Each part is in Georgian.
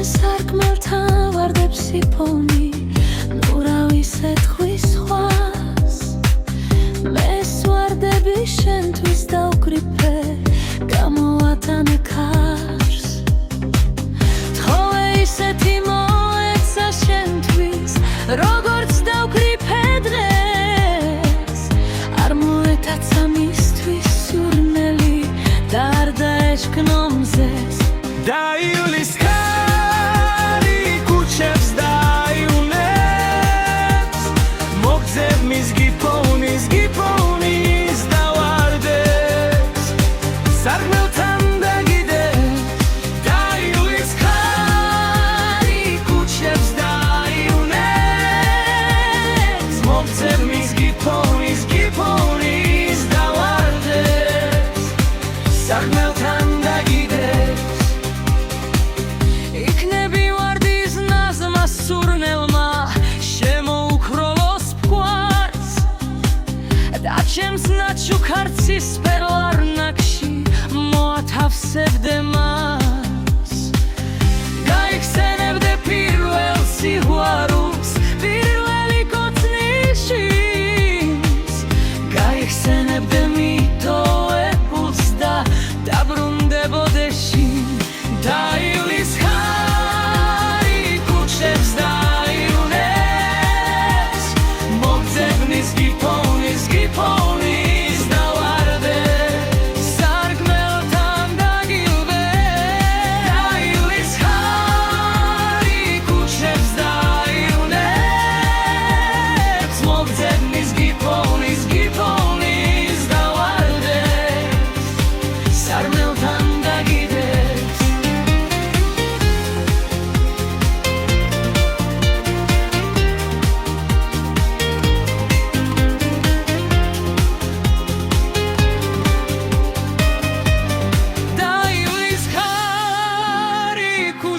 სარკმელთან ვარდებს სიფონი ნურავის ეთქვის სხვას მეს ვარდები შენთვის დავკრიფე გამოვატანე კარს თხოვე ისეთი მოეცა შენთვის როგორც დავკრიფე დღეს არ მოეთაცა მისთვის სურნელი და არ დაეშქნო მზეს დაიulis ქარცის პერლარნაკში მოათავსებდე მას გაიხსენებდე პირველ სიყვარულს პირველი კოცნის შინს გაიხსენებდე მიტოვებულს და დაბრუნდებოდე შინ დაივლის ხარი კუჩებს დაიუნებს მოგძებნის გიფონის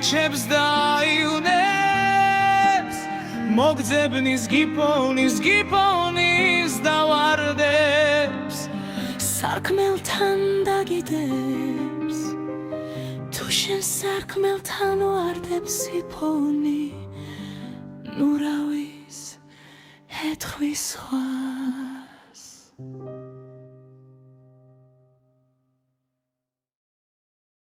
ქუჩებს დაიუნებს მოგძებნის გიფონის დავარდებს სარკმელთან დაგიდებს თუ შენ სარკმელთან ვარდებს სიფონი ნურავის ეთქვის სხვა